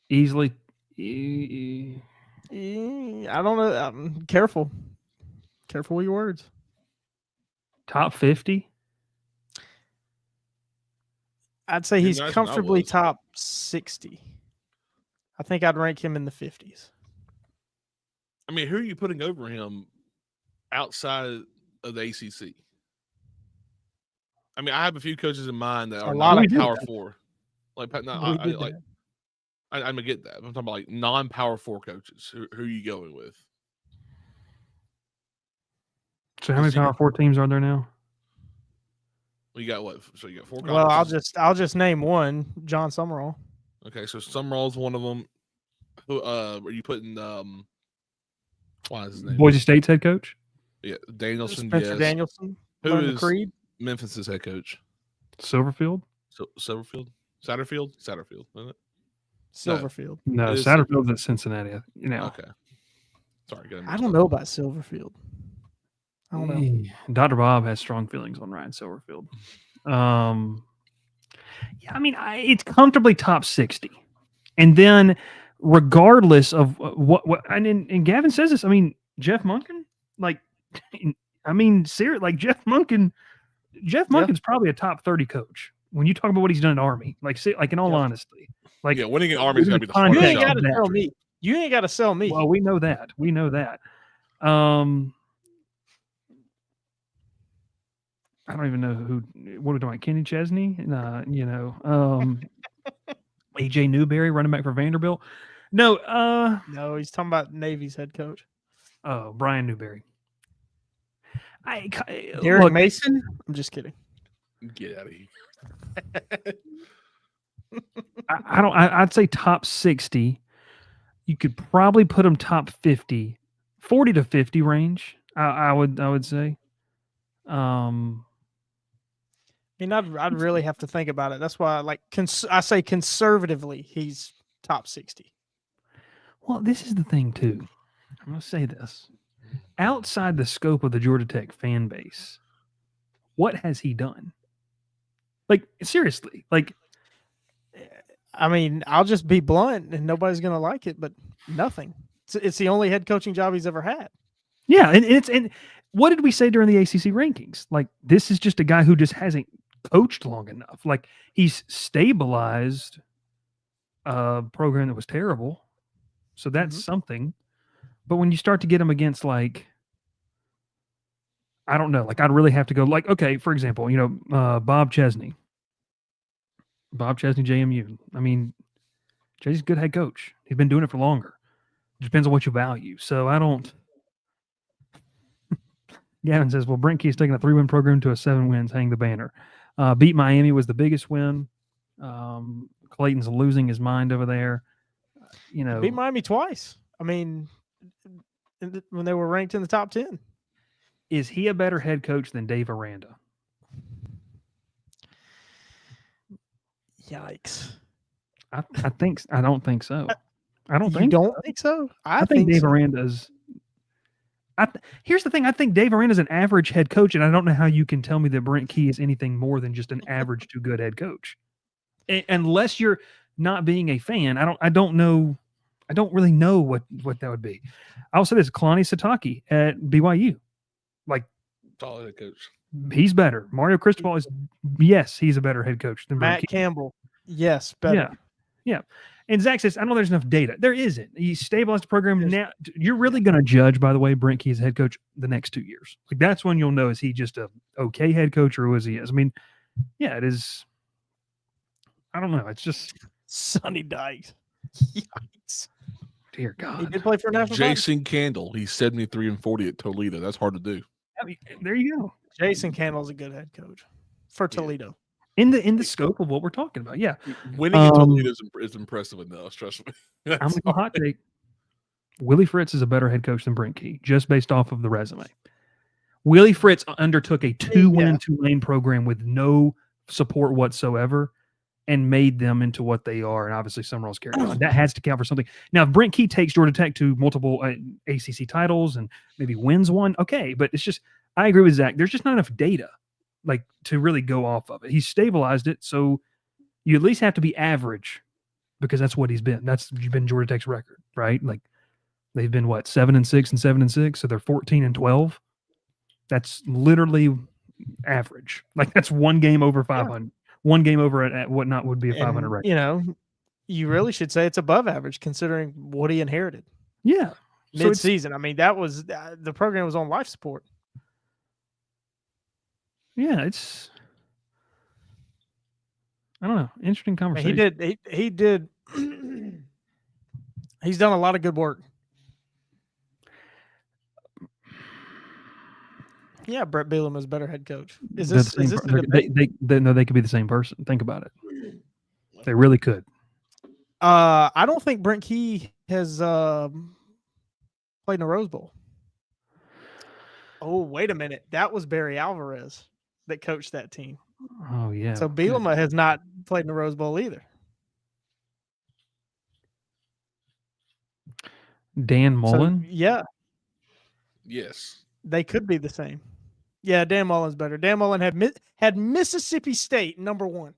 Easily. I don't know. Careful with your words. Top 50? I'd say You're he's nicer than I comfortably was. top 60. I think I'd rank him in the 50s. I mean, who are you putting over him outside of the ACC? I mean, I have a few coaches in mind that are lot not of Power coaches. Four. Like, no, We I did like. that. I'm gonna get that. I'm talking about like non-Power Four coaches. Who are you going with? So how many Power 4 teams are there now? Well, you got what? So you got 4 Well, conferences. I'll just name one, John Summerall. Okay, so Summerall's one of them. Who are you putting? What is his name? Boise State's head coach? Yeah, Danielson. Spencer Yes. Danielson. Who Learn the is creed. Memphis's head coach? Silverfield? Satterfield. Satterfield, isn't it? Silverfield. No, It is Satterfield's at Cincinnati. You know. Okay. Sorry, got I don't know about Silverfield. I don't know. Dr. Bob has strong feelings on Ryan Silverfield. Yeah, I mean, it's comfortably top 60. And then, regardless of what and Gavin says this, I mean, Jeff Monken, like, I mean, seriously, like Jeff Monken's probably a top 30 coach when you talk about what he's done at Army. Like, in all honesty, like, yeah, winning an Army is gonna be the You hardest ain't got job. to tell me. You ain't got to sell me. Well, we know that. I don't even know what are we talking about? Kenny Chesney? AJ Newberry, running back for Vanderbilt. No, No, he's talking about Navy's head coach. Oh, Brian Newberry. Derek Mason? I'm just kidding. Get out of here. I'd say top 60. You could probably put him top 50, 40 to 50 range. I would say. I mean, I'd really have to think about it. That's why, I say conservatively, he's top 60. Well, this is the thing too. I'm going to say this: outside the scope of the Georgia Tech fan base, what has he done? Like, seriously, like. I mean, I'll just be blunt, and nobody's going to like it, but nothing. It's the only head coaching job he's ever had. Yeah, and what did we say during the ACC rankings? Like, this is just a guy who just hasn't coached long enough. Like, he's stabilized a program that was terrible, so that's something. But when you start to get him against, like, I don't know, like, I'd really have to go, like, okay, for example, Bob Chesney, JMU. I mean, Jay's a good head coach. He's been doing it for longer. It depends on what you value. So I don't. Gavin says, well, Brent Key's taking a 3-win program to a 7 wins, hang the banner. Beat Miami was the biggest win. Clayton's losing his mind over there. Beat Miami twice. I mean, when they were ranked in the top 10. Is he a better head coach than Dave Aranda? Yikes. I don't think so. I don't think so? I think Dave Aranda's. Here's the thing. I think Dave Aranda's an average head coach, and I don't know how you can tell me that Brent Key is anything more than just an average to good head coach. Unless you're not being a fan, I don't know. I don't really know what that would be. I'll say this: Kalani Sitake at BYU, like, solid head coach. He's better. Mario Cristobal is, yes, he's a better head coach than Matt Campbell. Yes, better. Yeah. And Zach says, I don't know there's enough data. There isn't. He stabilized the program. Now, you're really going to judge, by the way, Brent Key as head coach the next 2 years. Like, that's when you'll know, is he just a okay head coach or who is he is? I mean, yeah, it is. I don't know. It's just Sonny Dykes. Yikes. Dear God. He did play for national Jason Candle. He's 73-40 at Toledo. That's hard to do. I mean, there you go. Jason Candle's a good head coach for Toledo. In the scope of what we're talking about. Yeah. Winning at Toledo is impressive enough, trust me. I'm going to go hot take. Willie Fritz is a better head coach than Brent Key, just based off of the resume. Willie Fritz undertook a 2-win Tulane program with no support whatsoever and made them into what they are, and obviously Summerall's carried on. That has to count for something. Now, if Brent Key takes Georgia Tech to multiple ACC titles and maybe wins one, okay, but it's just, I agree with Zach. There's just not enough data, like, to really go off of it. He's stabilized it, so you at least have to be average, because that's what he's been. That's been Georgia Tech's record, right? Like, they've been 7-6 and 7-6, so they're 14-12. That's literally average. Like, that's one game over 500, one game over at what not would be a 500 And, record. you know, you really should say it's above average considering what he inherited Yeah. So it's, mid-season. I mean, that was the program was on life support. yeah, it's, I don't know, interesting And conversation. he did. He's done a lot of good work. Yeah, Brett Bielema is a better head coach. Is They're this the same the per- debate? they could be the same person. Think about it. They really could. I don't think Brent Key has played in a Rose Bowl. Oh, wait a minute. That was Barry Alvarez that coached that team. Oh yeah. So good. Bielema has not played in the Rose Bowl either. Dan Mullen. So, yeah, Yes. they could be the same. Yeah, Dan Mullen's better. Dan Mullen had Mississippi State number 1.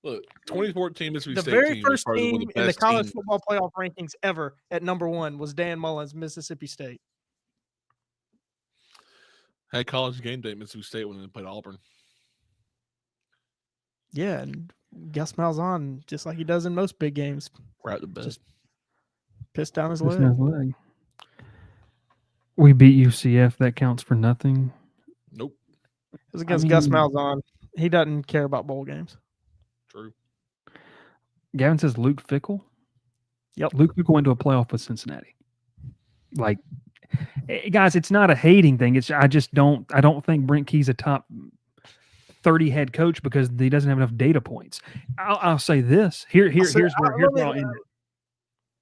Look, 2014 Mississippi The State very team was first probably one team of the in the best college teams. football playoff rankings ever at number 1 was Dan Mullen's Mississippi State. Had college game day at Mississippi State when they played Auburn. Yeah, and Gus Malzahn, just like he does in most big games, Right the best. Just pissed down his It's leg. not his leg. We beat UCF. That counts for nothing. Nope. It was against Gus mean- Malzahn. He doesn't care about bowl games. True. Gavin says Luke Fickle. Yep. Luke Fickle went to a playoff with Cincinnati. Like, guys, it's not a hating thing. It's I don't think Brent Key's a top 30 head coach because he doesn't have enough data points. I'll say this. Here's where I'll end it.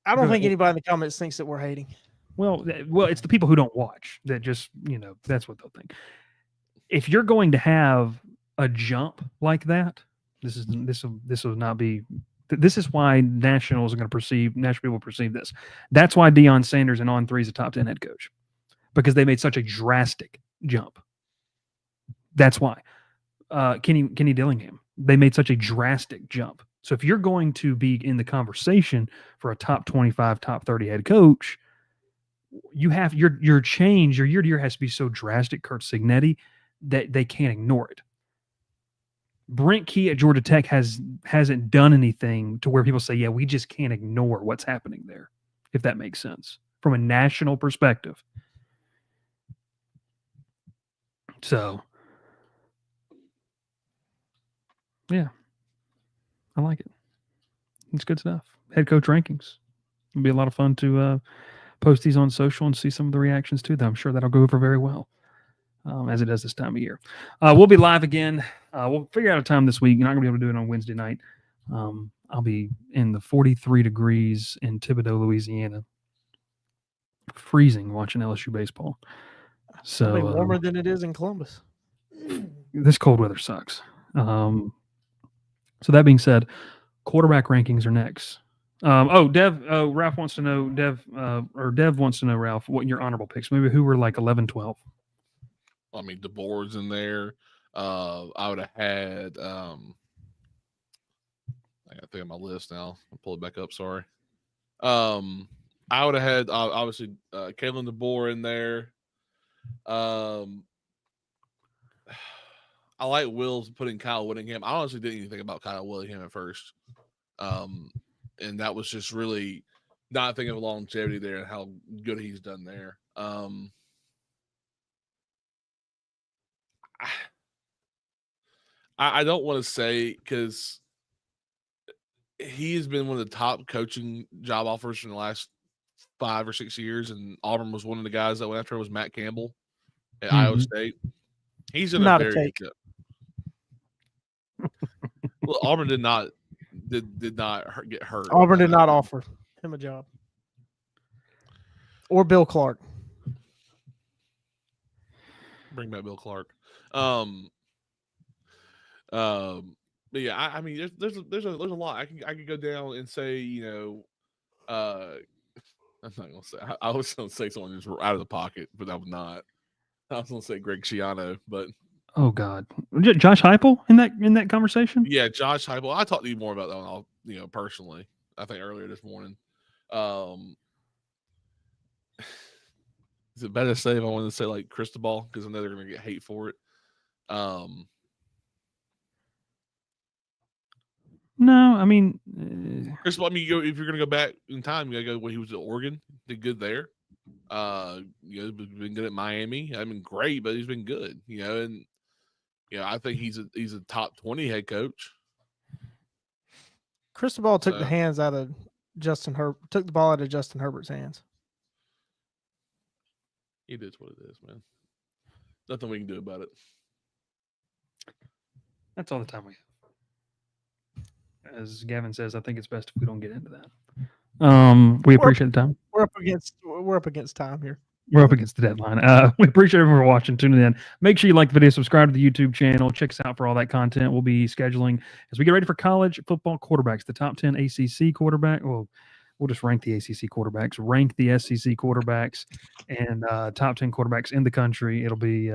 I Go don't think ahead. anybody in the comments thinks that we're hating. Well, it's the people who don't watch that just, that's what they'll think. If you're going to have a jump like that, this will not be. This is why national people perceive this. That's why Deion Sanders and On3 is a top 10 head coach, because they made such a drastic jump. That's why. Kenny Dillingham, they made such a drastic jump. So if you're going to be in the conversation for a top 25, top 30 head coach, you have your change, your year to year has to be so drastic, Kurt Signetti, that they can't ignore it. Brent Key at Georgia Tech hasn't done anything to where people say, yeah, we just can't ignore what's happening there, if that makes sense from a national perspective. So, yeah, I like it. It's good stuff. Head coach rankings. It'll be a lot of fun to post these on social and see some of the reactions to them. I'm sure that'll go over very well, as it does this time of year. We'll be live again. We'll figure out a time this week. You're not going to be able to do it on Wednesday night. I'll be in the 43 degrees in Thibodaux, Louisiana. Freezing watching LSU baseball. So It'll be warmer than it is in Columbus. this cold weather sucks. So that being said, quarterback rankings are next. Ralph wants to know, Dev wants to know, Ralph, what your honorable picks, maybe who were like 11, 12. I mean, DeBoer's in there. I would have had. I got to think of my list now. I'll pull it back up. Sorry. I would have had obviously Kalen DeBoer in there. I like Will's putting Kyle Whittingham. I honestly didn't even think about Kyle Whittingham at first. And that was just really not thinking of longevity there and how good he's done there. I don't want to say, because he's been one of the top coaching job offers in the last 5 or 6 years, and Auburn was one of the guys that went after was Matt Campbell at Iowa State. He's in Not a a very take. good job. Well, Auburn did not get hurt. Auburn did not offer him a job. Or Bill Clark. Bring back Bill Clark. But yeah, I mean, there's a lot. I could go down and say, I'm not gonna say. I was gonna say someone who's out of the pocket, but I was not. I was gonna say Greg Schiano, but Oh God, Josh Heupel in that conversation. yeah, Josh Heupel. I talked to you more about that one, personally. I think earlier this morning. Is it better to say if I wanted to say like Cristobal, because I know they're gonna get hate for it? No, I mean, Chris, I mean, if you're going to go back in time, you got to go when he was at Oregon. Did good there. Been good at Miami. I mean, great, but he's been good. And I think he's a top 20 head coach. Cristobal took the hands out of took the ball out of Justin Herbert's hands. It is what it is, man. Nothing we can do about it. That's all the time we have. As Gavin says, I think it's best if we don't get into that. We appreciate the time. We're up against time here. We're up against the deadline. We appreciate everyone for watching, tuning in. Make sure you like the video, subscribe to the YouTube channel, check us out for all that content. We'll be scheduling as we get ready for college football quarterbacks, the top 10 ACC quarterback. Well, we'll just rank the ACC quarterbacks, rank the SEC quarterbacks, and top 10 quarterbacks in the country. It'll be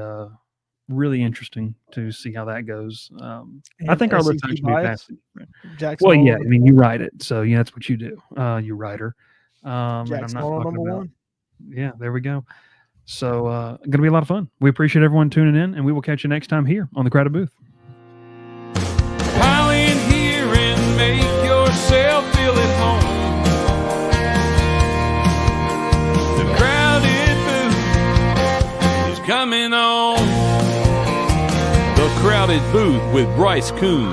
really interesting to see how that goes. I think our list actually be fascinating. Well, yeah, I mean, you write it, so yeah, that's what you do. You writer. Jackson number one. Yeah, there we go. So going to be a lot of fun. We appreciate everyone tuning in, and we will catch you next time here on the Crowded Booth. Pile in here and make yourself feel at home. The Crowded Booth is coming on. The Crowded Booth with Bryce Coon.